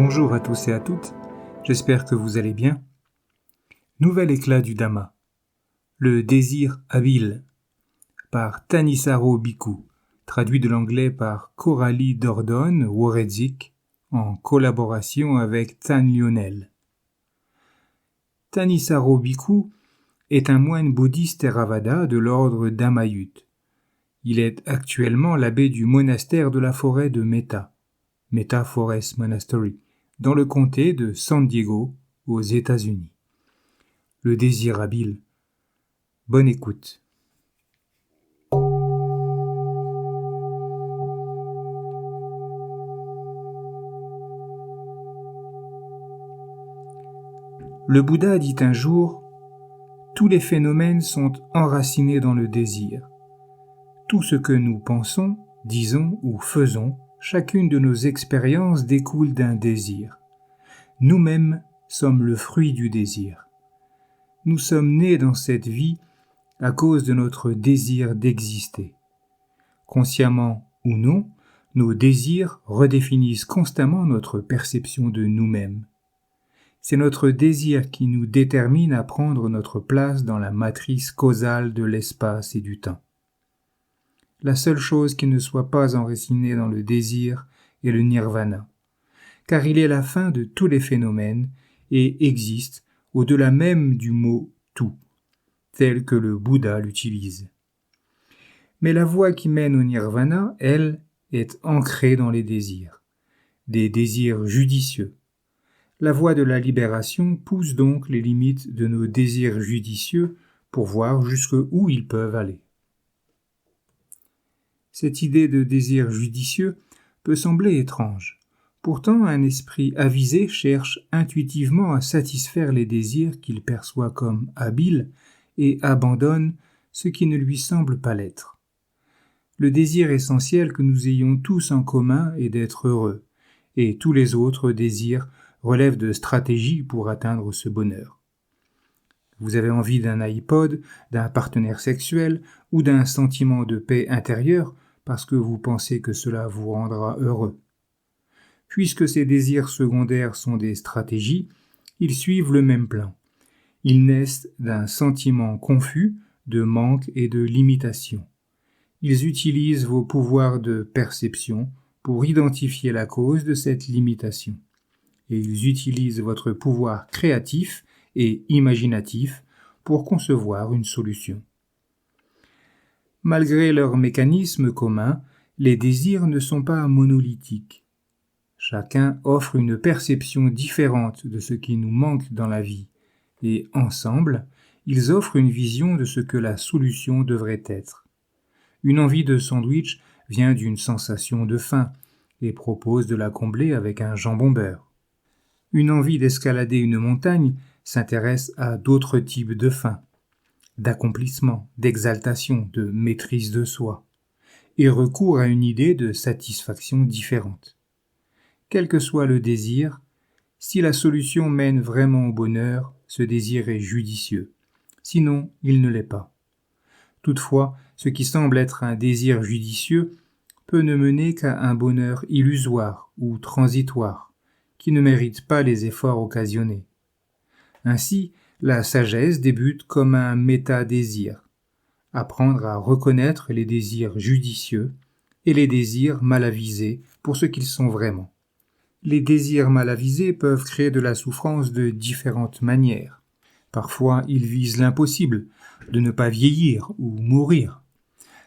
Bonjour à tous et à toutes, j'espère que vous allez bien. Nouvel éclat du Dhamma, le désir habile, par Thanissaro Bhikkhu, traduit de l'anglais par Coralie Dordon-Woredzik, en collaboration avec Tan Lionel. Thanissaro Bhikkhu est un moine bouddhiste Theravada de l'ordre Dhammayut. Il est actuellement l'abbé du monastère de la forêt de Metta Forest Monastery, dans le comté de San Diego, aux États-Unis. Le désir habile. Bonne écoute. Le Bouddha dit un jour, « Tous les phénomènes sont enracinés dans le désir. Tout ce que nous pensons, disons ou faisons, chacune de nos expériences découle d'un désir. Nous-mêmes sommes le fruit du désir. Nous sommes nés dans cette vie à cause de notre désir d'exister. Consciemment ou non, nos désirs redéfinissent constamment notre perception de nous-mêmes. C'est notre désir qui nous détermine à prendre notre place dans la matrice causale de l'espace et du temps. La seule chose qui ne soit pas enracinée dans le désir est le nirvana, car il est la fin de tous les phénomènes et existe au-delà même du mot « tout », tel que le Bouddha l'utilise. Mais la voie qui mène au nirvana, elle, est ancrée dans les désirs, des désirs judicieux. La voie de la libération pousse donc les limites de nos désirs judicieux pour voir jusqu'où ils peuvent aller. Cette idée de désir judicieux peut sembler étrange. Pourtant, un esprit avisé cherche intuitivement à satisfaire les désirs qu'il perçoit comme habiles et abandonne ce qui ne lui semble pas l'être. Le désir essentiel que nous ayons tous en commun est d'être heureux, et tous les autres désirs relèvent de stratégies pour atteindre ce bonheur. Vous avez envie d'un iPod, d'un partenaire sexuel ou d'un sentiment de paix intérieure parce que vous pensez que cela vous rendra heureux. Puisque ces désirs secondaires sont des stratégies, ils suivent le même plan. Ils naissent d'un sentiment confus, de manque et de limitation. Ils utilisent vos pouvoirs de perception pour identifier la cause de cette limitation. Et ils utilisent votre pouvoir créatif et imaginatif pour concevoir une solution. Malgré leurs mécanismes communs, les désirs ne sont pas monolithiques. Chacun offre une perception différente de ce qui nous manque dans la vie, et ensemble, ils offrent une vision de ce que la solution devrait être. Une envie de sandwich vient d'une sensation de faim et propose de la combler avec un jambon-beurre. Une envie d'escalader une montagne s'intéresse à d'autres types de faim, d'accomplissement, d'exaltation, de maîtrise de soi, et recourt à une idée de satisfaction différente. Quel que soit le désir, si la solution mène vraiment au bonheur, ce désir est judicieux. Sinon, il ne l'est pas. Toutefois, ce qui semble être un désir judicieux peut ne mener qu'à un bonheur illusoire ou transitoire, qui ne mérite pas les efforts occasionnés. Ainsi, la sagesse débute comme un méta-désir, apprendre à reconnaître les désirs judicieux et les désirs mal avisés pour ce qu'ils sont vraiment. Les désirs mal avisés peuvent créer de la souffrance de différentes manières. Parfois, ils visent l'impossible, de ne pas vieillir ou mourir.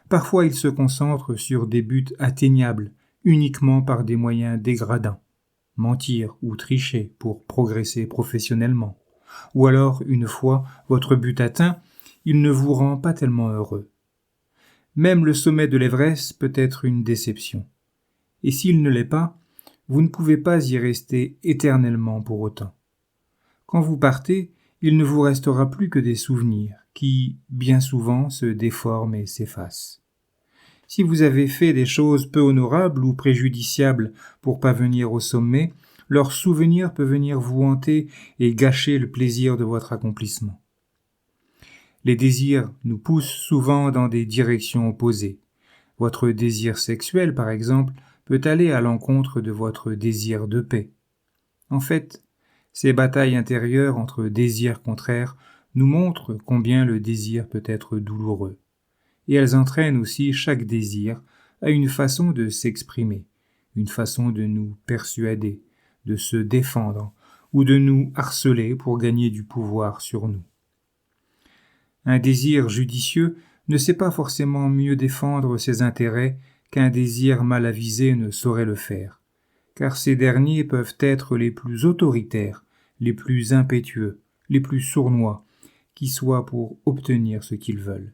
Parfois, ils se concentrent sur des buts atteignables, uniquement par des moyens dégradants. Mentir ou tricher pour progresser professionnellement. Ou alors, une fois votre but atteint, il ne vous rend pas tellement heureux. Même le sommet de l'Everest peut être une déception. Et s'il ne l'est pas, vous ne pouvez pas y rester éternellement pour autant. Quand vous partez, il ne vous restera plus que des souvenirs qui, bien souvent, se déforment et s'effacent. Si vous avez fait des choses peu honorables ou préjudiciables pour parvenir au sommet, leur souvenir peut venir vous hanter et gâcher le plaisir de votre accomplissement. Les désirs nous poussent souvent dans des directions opposées. Votre désir sexuel, par exemple, peut aller à l'encontre de votre désir de paix. En fait, ces batailles intérieures entre désirs contraires nous montrent combien le désir peut être douloureux, et elles entraînent aussi chaque désir à une façon de s'exprimer, une façon de nous persuader, de se défendre ou de nous harceler pour gagner du pouvoir sur nous. Un désir judicieux ne sait pas forcément mieux défendre ses intérêts qu'un désir mal avisé ne saurait le faire, car ces derniers peuvent être les plus autoritaires, les plus impétueux, les plus sournois, qui soient pour obtenir ce qu'ils veulent.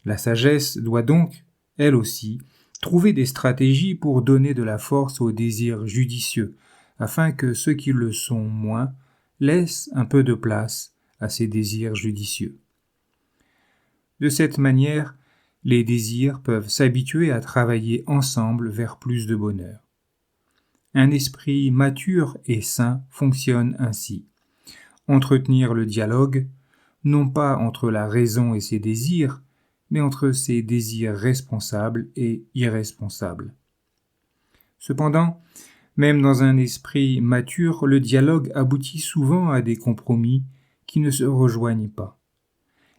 La sagesse doit donc, elle aussi, trouver des stratégies pour donner de la force aux désirs judicieux, afin que ceux qui le sont moins laissent un peu de place à ces désirs judicieux. De cette manière, les désirs peuvent s'habituer à travailler ensemble vers plus de bonheur. Un esprit mature et sain fonctionne ainsi. Entretenir le dialogue, non pas entre la raison et ses désirs, mais entre ses désirs responsables et irresponsables. Cependant, même dans un esprit mature, le dialogue aboutit souvent à des compromis qui ne se rejoignent pas.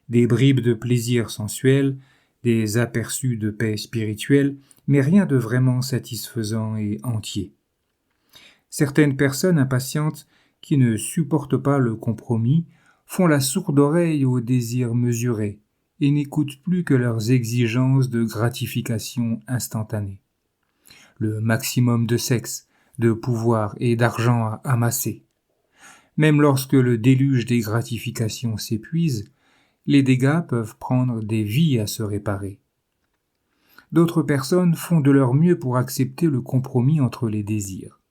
Des bribes de plaisir sensuel, des aperçus de paix spirituelle, mais rien de vraiment satisfaisant et entier. Certaines personnes impatientes qui ne supportent pas le compromis font la sourde oreille aux désirs mesurés et n'écoutent plus que leurs exigences de gratification instantanée. Le maximum de sexe, de pouvoir et d'argent à amasser. Même lorsque le déluge des gratifications s'épuise, les dégâts peuvent prendre des vies à se réparer. D'autres personnes font de leur mieux pour accepter le compromis entre les désirs.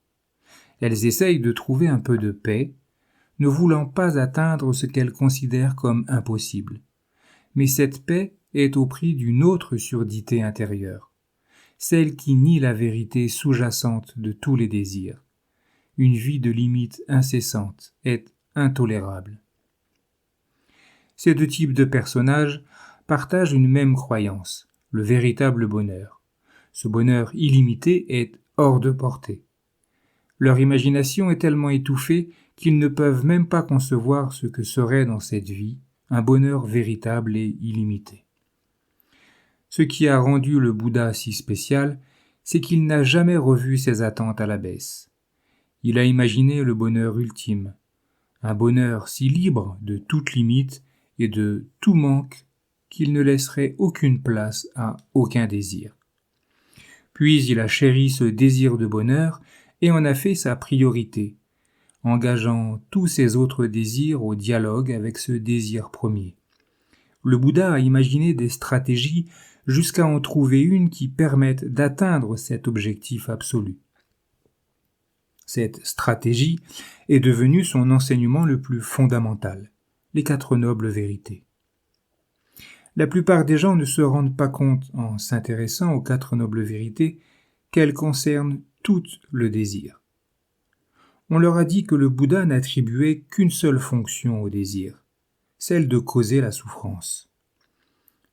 Elles essayent de trouver un peu de paix, ne voulant pas atteindre ce qu'elles considèrent comme impossible. Mais cette paix est au prix d'une autre surdité intérieure, celle qui nie la vérité sous-jacente de tous les désirs. Une vie de limites incessantes est intolérable. Ces deux types de personnages partagent une même croyance, le véritable bonheur. Ce bonheur illimité est hors de portée. Leur imagination est tellement étouffée qu'ils ne peuvent même pas concevoir ce que serait dans cette vie un bonheur véritable et illimité. Ce qui a rendu le Bouddha si spécial, c'est qu'il n'a jamais revu ses attentes à la baisse. Il a imaginé le bonheur ultime, un bonheur si libre de toute limite et de tout manque qu'il ne laisserait aucune place à aucun désir. Puis il a chéri ce désir de bonheur et en a fait sa priorité, engageant tous ses autres désirs au dialogue avec ce désir premier. Le Bouddha a imaginé des stratégies jusqu'à en trouver une qui permette d'atteindre cet objectif absolu. Cette stratégie est devenue son enseignement le plus fondamental, les 4 nobles vérités. La plupart des gens ne se rendent pas compte, en s'intéressant aux 4 nobles vérités, qu'elles concernent tout le désir. On leur a dit que le Bouddha n'attribuait qu'une seule fonction au désir, celle de causer la souffrance.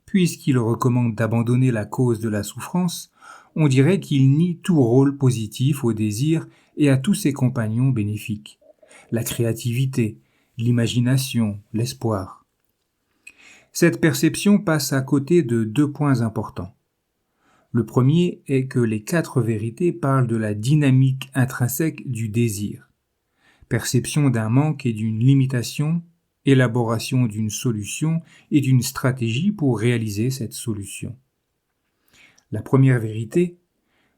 Puisqu'il recommande d'abandonner la cause de la souffrance, on dirait qu'il nie tout rôle positif au désir et à tous ses compagnons bénéfiques, la créativité, l'imagination, l'espoir. Cette perception passe à côté de 2 points importants. Le premier est que les 4 vérités parlent de la dynamique intrinsèque du désir, perception d'un manque et d'une limitation, élaboration d'une solution et d'une stratégie pour réaliser cette solution. La première vérité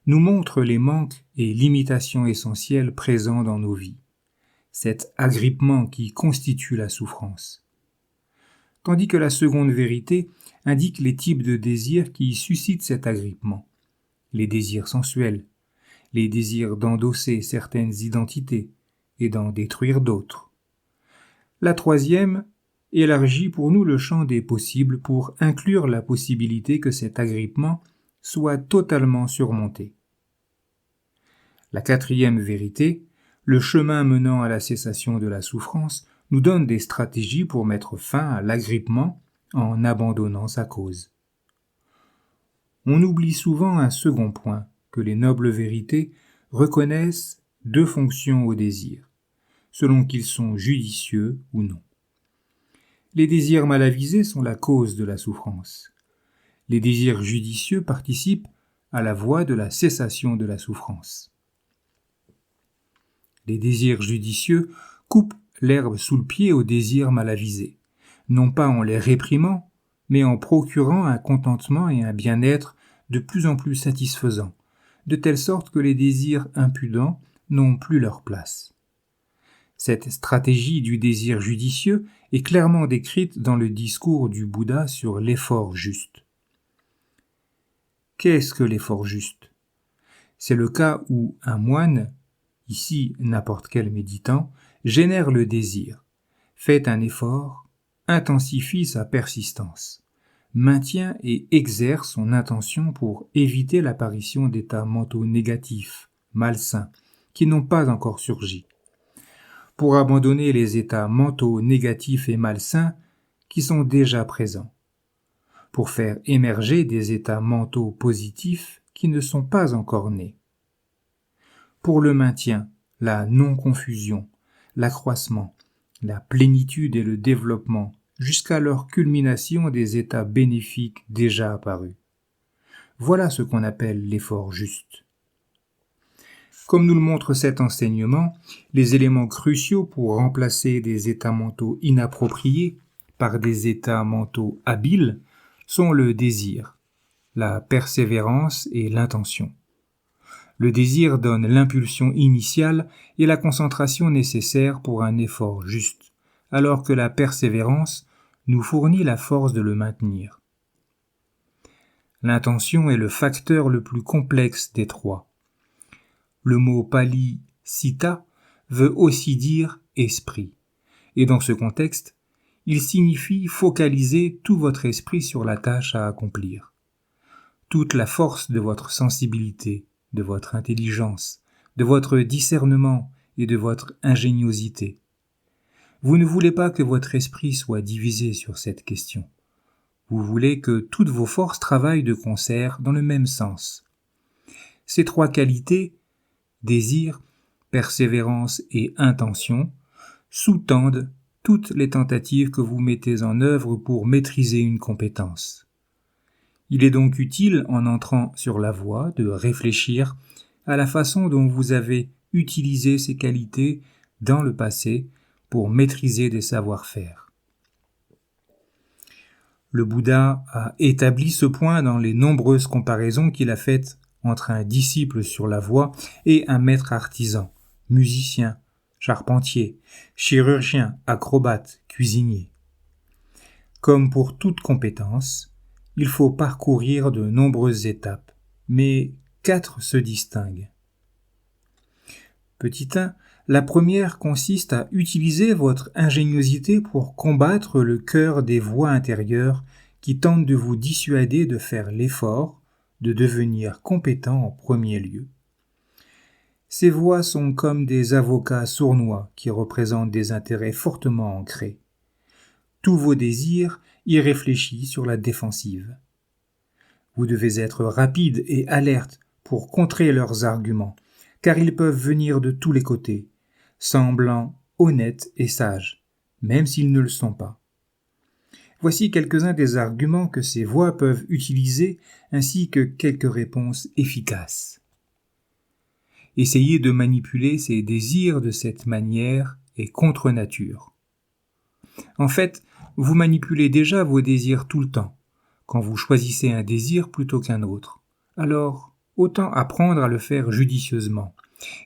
nous montre les manques et limitations essentielles présents dans nos vies, cet agrippement qui constitue la souffrance. Tandis que la seconde vérité indique les types de désirs qui suscitent cet agrippement, les désirs sensuels, les désirs d'endosser certaines identités et d'en détruire d'autres. La troisième élargit pour nous le champ des possibles pour inclure la possibilité que cet agrippement soit totalement surmonté. La quatrième vérité, le chemin menant à la cessation de la souffrance, nous donne des stratégies pour mettre fin à l'agrippement en abandonnant sa cause. On oublie souvent un second point que les nobles vérités reconnaissent deux fonctions au désir, selon qu'ils sont judicieux ou non. Les désirs mal avisés sont la cause de la souffrance. Les désirs judicieux participent à la voie de la cessation de la souffrance. Les désirs judicieux coupent l'herbe sous le pied aux désirs mal avisés, non pas en les réprimant, mais en procurant un contentement et un bien-être de plus en plus satisfaisants, de telle sorte que les désirs impudents n'ont plus leur place. Cette stratégie du désir judicieux est clairement décrite dans le discours du Bouddha sur l'effort juste. Qu'est-ce que l'effort juste ? C'est le cas où un moine, ici n'importe quel méditant, génère le désir, fait un effort, intensifie sa persistance, maintient et exerce son intention pour éviter l'apparition d'états mentaux négatifs, malsains, qui n'ont pas encore surgi, pour abandonner les états mentaux négatifs et malsains qui sont déjà présents, pour faire émerger des états mentaux positifs qui ne sont pas encore nés, pour le maintien, la non-confusion, l'accroissement, la plénitude et le développement, jusqu'à leur culmination des états bénéfiques déjà apparus. Voilà ce qu'on appelle l'effort juste. Comme nous le montre cet enseignement, les éléments cruciaux pour remplacer des états mentaux inappropriés par des états mentaux habiles sont le désir, la persévérance et l'intention. Le désir donne l'impulsion initiale et la concentration nécessaire pour un effort juste, alors que la persévérance nous fournit la force de le maintenir. L'intention est le facteur le plus complexe des trois. Le mot pali citta veut aussi dire esprit, et dans ce contexte, il signifie focaliser tout votre esprit sur la tâche à accomplir. Toute la force de votre sensibilité, de votre intelligence, de votre discernement et de votre ingéniosité. Vous ne voulez pas que votre esprit soit divisé sur cette question. Vous voulez que toutes vos forces travaillent de concert dans le même sens. Ces trois qualités, désir, persévérance et intention, sous-tendent toutes les tentatives que vous mettez en œuvre pour maîtriser une compétence. Il est donc utile, en entrant sur la voie, de réfléchir à la façon dont vous avez utilisé ces qualités dans le passé pour maîtriser des savoir-faire. Le Bouddha a établi ce point dans les nombreuses comparaisons qu'il a faites entre un disciple sur la voie et un maître artisan, musicien, charpentier, chirurgien, acrobate, cuisinier. Comme pour toute compétence, il faut parcourir de nombreuses étapes, mais 4 se distinguent. Petit 1, la première consiste à utiliser votre ingéniosité pour combattre le cœur des voix intérieures qui tentent de vous dissuader de faire l'effort de devenir compétent en premier lieu. Ces voix sont comme des avocats sournois qui représentent des intérêts fortement ancrés. Tous vos désirs y réfléchissent sur la défensive. Vous devez être rapide et alerte pour contrer leurs arguments, car ils peuvent venir de tous les côtés, semblant honnêtes et sages, même s'ils ne le sont pas. Voici quelques-uns des arguments que ces voix peuvent utiliser, ainsi que quelques réponses efficaces. Essayez de manipuler ces désirs de cette manière est contre nature. En fait, vous manipulez déjà vos désirs tout le temps, quand vous choisissez un désir plutôt qu'un autre. Alors, autant apprendre à le faire judicieusement.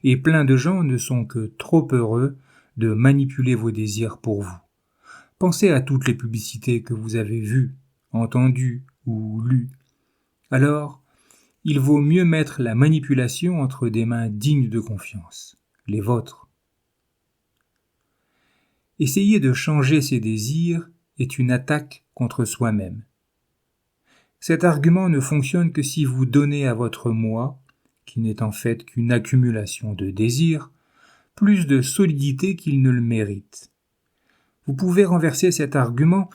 Et plein de gens ne sont que trop heureux de manipuler vos désirs pour vous. Pensez à toutes les publicités que vous avez vues, entendues ou lues. Alors, il vaut mieux mettre la manipulation entre des mains dignes de confiance, les vôtres. Essayer de changer ses désirs est une attaque contre soi-même. Cet argument ne fonctionne que si vous donnez à votre moi, qui n'est en fait qu'une accumulation de désirs, plus de solidité qu'il ne le mérite. Vous pouvez renverser cet argument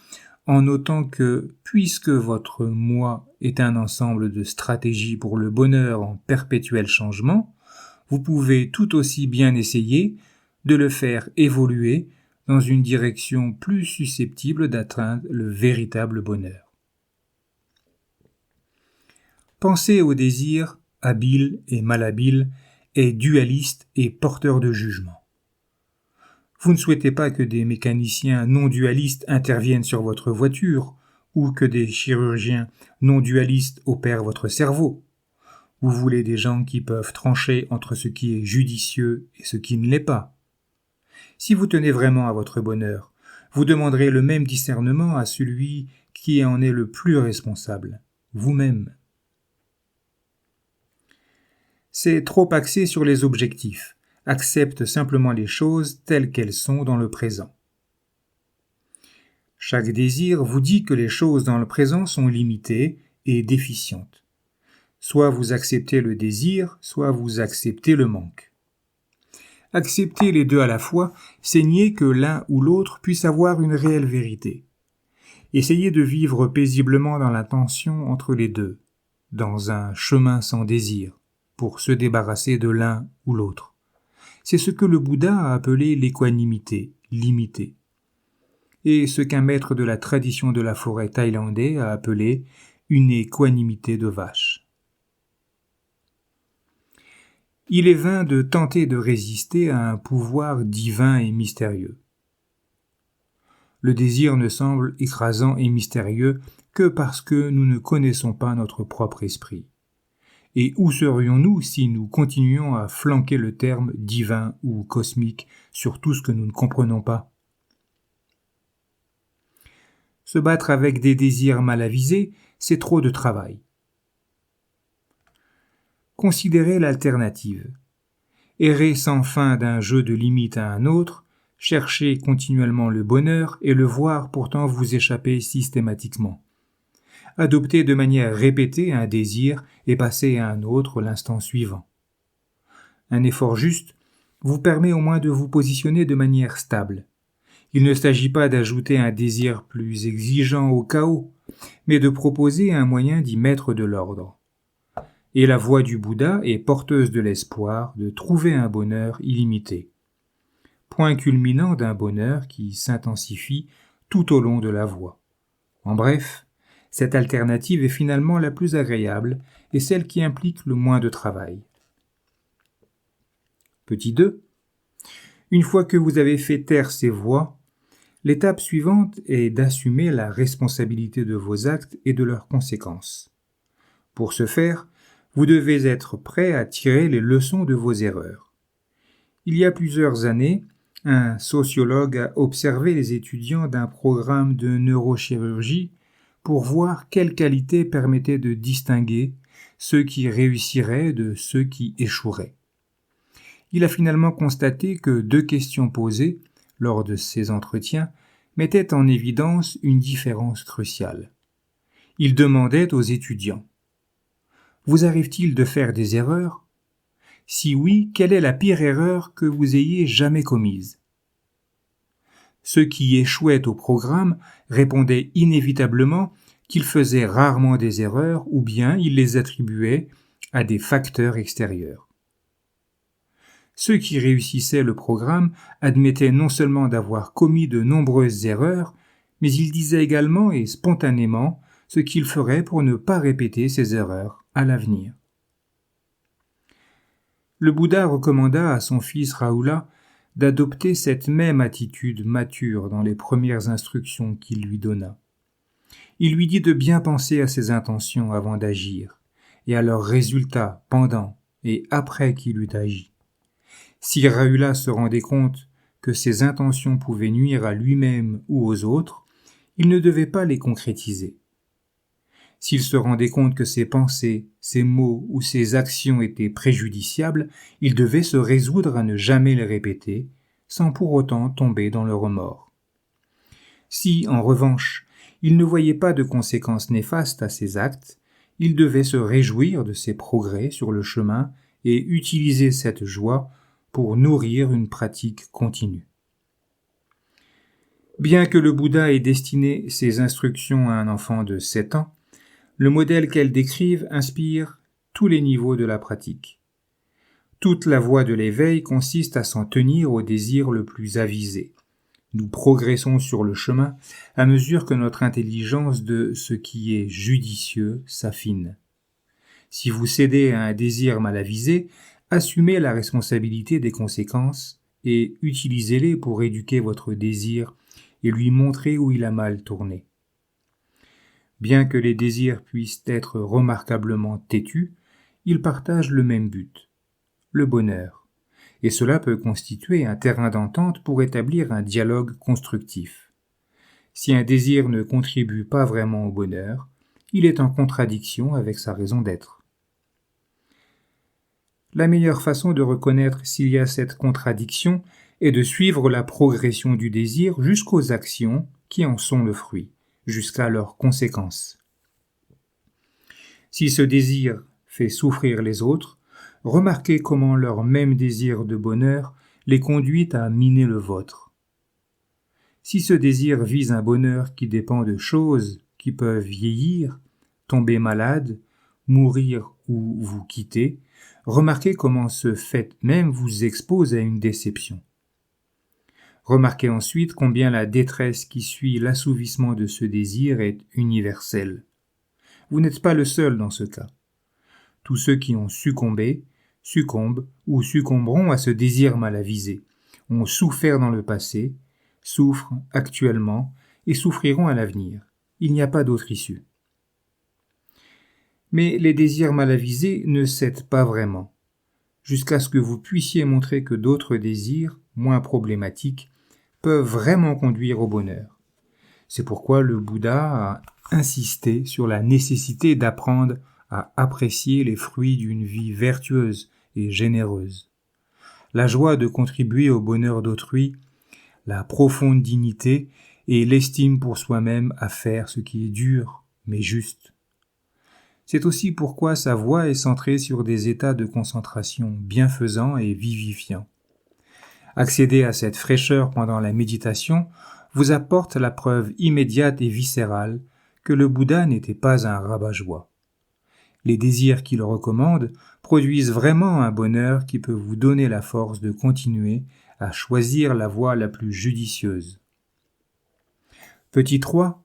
en notant que, puisque votre moi est un ensemble de stratégies pour le bonheur en perpétuel changement, vous pouvez tout aussi bien essayer de le faire évoluer dans une direction plus susceptible d'atteindre le véritable bonheur. Penser au désir, habile et malhabile, est dualiste et porteur de jugement. Vous ne souhaitez pas que des mécaniciens non dualistes interviennent sur votre voiture ou que des chirurgiens non dualistes opèrent votre cerveau. Vous voulez des gens qui peuvent trancher entre ce qui est judicieux et ce qui ne l'est pas. Si vous tenez vraiment à votre bonheur, vous demanderez le même discernement à celui qui en est le plus responsable, vous-même. C'est trop axé sur les objectifs. Accepte simplement les choses telles qu'elles sont dans le présent. Chaque désir vous dit que les choses dans le présent sont limitées et déficientes. Soit vous acceptez le désir, soit vous acceptez le manque. Accepter les deux à la fois, c'est nier que l'un ou l'autre puisse avoir une réelle vérité. Essayez de vivre paisiblement dans la tension entre les deux, dans un chemin sans désir, pour se débarrasser de l'un ou l'autre. C'est ce que le Bouddha a appelé l'équanimité, l'imité, et ce qu'un maître de la tradition de la forêt thaïlandais a appelé une équanimité de vache. Il est vain de tenter de résister à un pouvoir divin et mystérieux. Le désir ne semble écrasant et mystérieux que parce que nous ne connaissons pas notre propre esprit. Et où serions-nous si nous continuions à flanquer le terme divin ou cosmique sur tout ce que nous ne comprenons pas? Se battre avec des désirs mal avisés, c'est trop de travail. Considérez l'alternative. Errer sans fin d'un jeu de limites à un autre, chercher continuellement le bonheur et le voir pourtant vous échapper systématiquement. Adopter de manière répétée un désir et passer à un autre l'instant suivant. Un effort juste vous permet au moins de vous positionner de manière stable. Il ne s'agit pas d'ajouter un désir plus exigeant au chaos, mais de proposer un moyen d'y mettre de l'ordre. Et la voie du Bouddha est porteuse de l'espoir de trouver un bonheur illimité. Point culminant d'un bonheur qui s'intensifie tout au long de la voie. En bref, cette alternative est finalement la plus agréable et celle qui implique le moins de travail. Petit 2. Une fois que vous avez fait taire ces voix, l'étape suivante est d'assumer la responsabilité de vos actes et de leurs conséquences. Pour ce faire, vous devez être prêt à tirer les leçons de vos erreurs. Il y a plusieurs années, un sociologue a observé les étudiants d'un programme de neurochirurgie pour voir quelles qualités permettaient de distinguer ceux qui réussiraient de ceux qui échoueraient. Il a finalement constaté que 2 questions posées lors de ces entretiens mettaient en évidence une différence cruciale. Il demandait aux étudiants : « Vous arrive-t-il de faire des erreurs ? Si oui, quelle est la pire erreur que vous ayez jamais commise ? » Ceux qui échouaient au programme répondaient inévitablement qu'ils faisaient rarement des erreurs ou bien ils les attribuaient à des facteurs extérieurs. Ceux qui réussissaient le programme admettaient non seulement d'avoir commis de nombreuses erreurs, mais ils disaient également et spontanément ce qu'ils feraient pour ne pas répéter ces erreurs à l'avenir. Le Bouddha recommanda à son fils Rahula d'adopter cette même attitude mature dans les premières instructions qu'il lui donna. Il lui dit de bien penser à ses intentions avant d'agir, et à leurs résultats pendant et après qu'il eut agi. Si Rahula se rendait compte que ses intentions pouvaient nuire à lui-même ou aux autres, il ne devait pas les concrétiser. S'il se rendait compte que ses pensées, ses mots ou ses actions étaient préjudiciables, il devait se résoudre à ne jamais les répéter, sans pour autant tomber dans le remords. Si, en revanche, il ne voyait pas de conséquences néfastes à ses actes, il devait se réjouir de ses progrès sur le chemin et utiliser cette joie pour nourrir une pratique continue. Bien que le Bouddha ait destiné ses instructions à un enfant de 7 ans, le modèle qu'elles décrivent inspire tous les niveaux de la pratique. Toute la voie de l'éveil consiste à s'en tenir au désir le plus avisé. Nous progressons sur le chemin à mesure que notre intelligence de ce qui est judicieux s'affine. Si vous cédez à un désir mal avisé, assumez la responsabilité des conséquences et utilisez-les pour éduquer votre désir et lui montrer où il a mal tourné. Bien que les désirs puissent être remarquablement têtus, ils partagent le même but, le bonheur, et cela peut constituer un terrain d'entente pour établir un dialogue constructif. Si un désir ne contribue pas vraiment au bonheur, il est en contradiction avec sa raison d'être. La meilleure façon de reconnaître s'il y a cette contradiction est de suivre la progression du désir jusqu'aux actions qui en sont le fruit, jusqu'à leurs conséquences. Si ce désir fait souffrir les autres, remarquez comment leur même désir de bonheur les conduit à miner le vôtre. Si ce désir vise un bonheur qui dépend de choses qui peuvent vieillir, tomber malade, mourir ou vous quitter, remarquez comment ce fait même vous expose à une déception. Remarquez ensuite combien la détresse qui suit l'assouvissement de ce désir est universelle. Vous n'êtes pas le seul dans ce cas. Tous ceux qui ont succombé, succombent ou succomberont à ce désir mal avisé, ont souffert dans le passé, souffrent actuellement et souffriront à l'avenir. Il n'y a pas d'autre issue. Mais les désirs mal avisés ne cèdent pas vraiment, jusqu'à ce que vous puissiez montrer que d'autres désirs, moins problématiques, peuvent vraiment conduire au bonheur. C'est pourquoi le Bouddha a insisté sur la nécessité d'apprendre à apprécier les fruits d'une vie vertueuse et généreuse. La joie de contribuer au bonheur d'autrui, la profonde dignité et l'estime pour soi-même à faire ce qui est dur mais juste. C'est aussi pourquoi sa voie est centrée sur des états de concentration bienfaisants et vivifiants. Accéder à cette fraîcheur pendant la méditation vous apporte la preuve immédiate et viscérale que le Bouddha n'était pas un rabat-joie. Les désirs qu'il recommande produisent vraiment un bonheur qui peut vous donner la force de continuer à choisir la voie la plus judicieuse. Petit 3,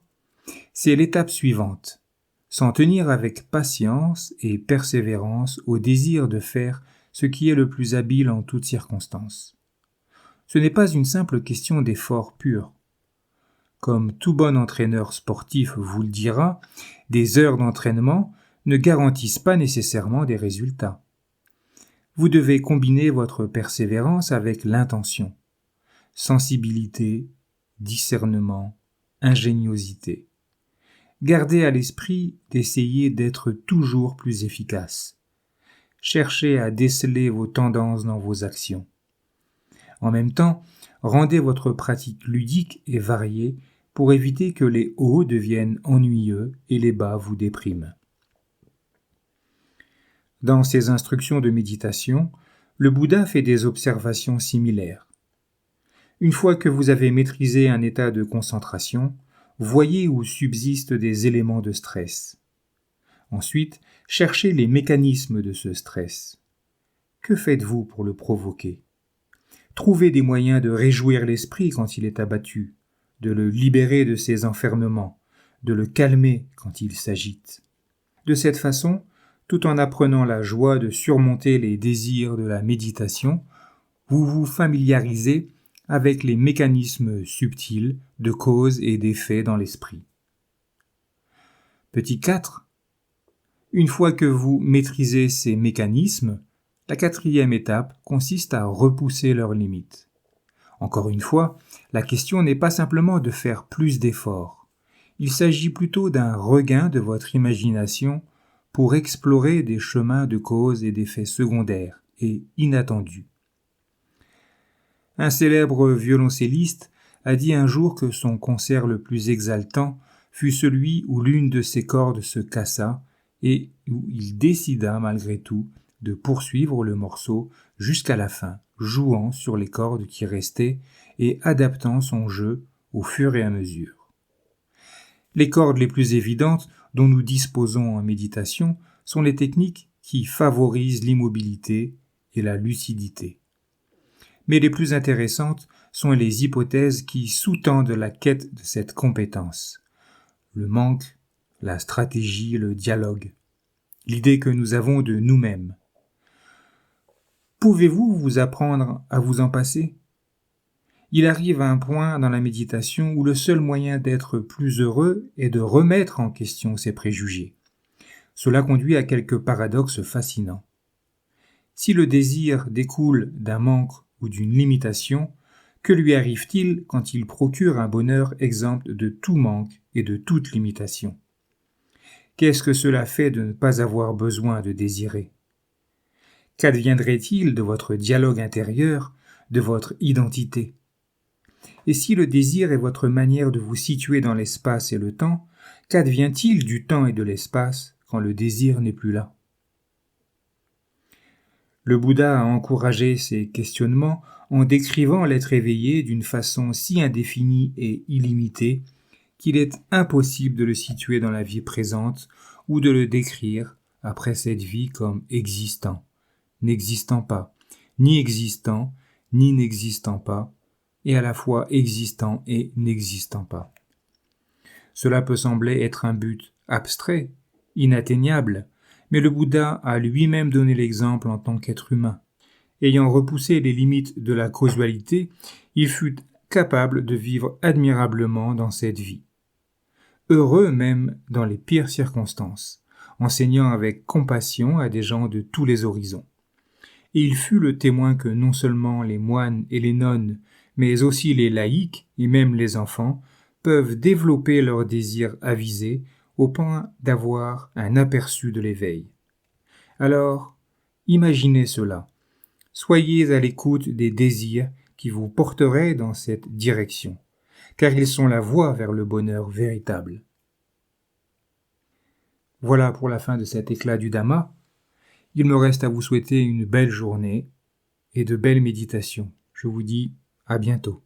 c'est l'étape suivante. S'en tenir avec patience et persévérance au désir de faire ce qui est le plus habile en toutes circonstances. Ce n'est pas une simple question d'effort pur. Comme tout bon entraîneur sportif vous le dira, des heures d'entraînement ne garantissent pas nécessairement des résultats. Vous devez combiner votre persévérance avec l'intention, sensibilité, discernement, ingéniosité. Gardez à l'esprit d'essayer d'être toujours plus efficace. Cherchez à déceler vos tendances dans vos actions. En même temps, rendez votre pratique ludique et variée pour éviter que les hauts deviennent ennuyeux et les bas vous dépriment. Dans ses instructions de méditation, le Bouddha fait des observations similaires. Une fois que vous avez maîtrisé un état de concentration, voyez où subsistent des éléments de stress. Ensuite, cherchez les mécanismes de ce stress. Que faites-vous pour le provoquer ? Trouvez des moyens de réjouir l'esprit quand il est abattu, de le libérer de ses enfermements, de le calmer quand il s'agite. De cette façon, tout en apprenant la joie de surmonter les désirs de la méditation, vous vous familiarisez avec les mécanismes subtils de cause et d'effet dans l'esprit. Petit 4. Une fois que vous maîtrisez ces mécanismes, la 4e étape consiste à repousser leurs limites. Encore une fois, la question n'est pas simplement de faire plus d'efforts. Il s'agit plutôt d'un regain de votre imagination pour explorer des chemins de cause et d'effets secondaires et inattendus. Un célèbre violoncelliste a dit un jour que son concert le plus exaltant fut celui où l'une de ses cordes se cassa et où il décida malgré tout de poursuivre le morceau jusqu'à la fin, jouant sur les cordes qui restaient et adaptant son jeu au fur et à mesure. Les cordes les plus évidentes dont nous disposons en méditation sont les techniques qui favorisent l'immobilité et la lucidité. Mais les plus intéressantes sont les hypothèses qui sous-tendent la quête de cette compétence. Le manque, la stratégie, le dialogue, l'idée que nous avons de nous-mêmes. Pouvez-vous vous apprendre à vous en passer ? Il arrive à un point dans la méditation où le seul moyen d'être plus heureux est de remettre en question ses préjugés. Cela conduit à quelques paradoxes fascinants. Si le désir découle d'un manque ou d'une limitation, que lui arrive-t-il quand il procure un bonheur exempt de tout manque et de toute limitation ? Qu'est-ce que cela fait de ne pas avoir besoin de désirer ? Qu'adviendrait-il de votre dialogue intérieur, de votre identité ? Et si le désir est votre manière de vous situer dans l'espace et le temps, qu'advient-il du temps et de l'espace quand le désir n'est plus là ? Le Bouddha a encouragé ces questionnements en décrivant l'être éveillé d'une façon si indéfinie et illimitée qu'il est impossible de le situer dans la vie présente ou de le décrire après cette vie comme existant, n'existant pas, ni existant, ni n'existant pas, et à la fois existant et n'existant pas. Cela peut sembler être un but abstrait, inatteignable, mais le Bouddha a lui-même donné l'exemple en tant qu'être humain. Ayant repoussé les limites de la causalité, il fut capable de vivre admirablement dans cette vie. Heureux même dans les pires circonstances, enseignant avec compassion à des gens de tous les horizons. Et il fut le témoin que non seulement les moines et les nonnes, mais aussi les laïcs et même les enfants peuvent développer leur désir avisé au point d'avoir un aperçu de l'éveil. Alors, imaginez cela. Soyez à l'écoute des désirs qui vous porteraient dans cette direction, car ils sont la voie vers le bonheur véritable. Voilà pour la fin de cet éclat du Dhamma. Il me reste à vous souhaiter une belle journée et de belles méditations. Je vous dis à bientôt.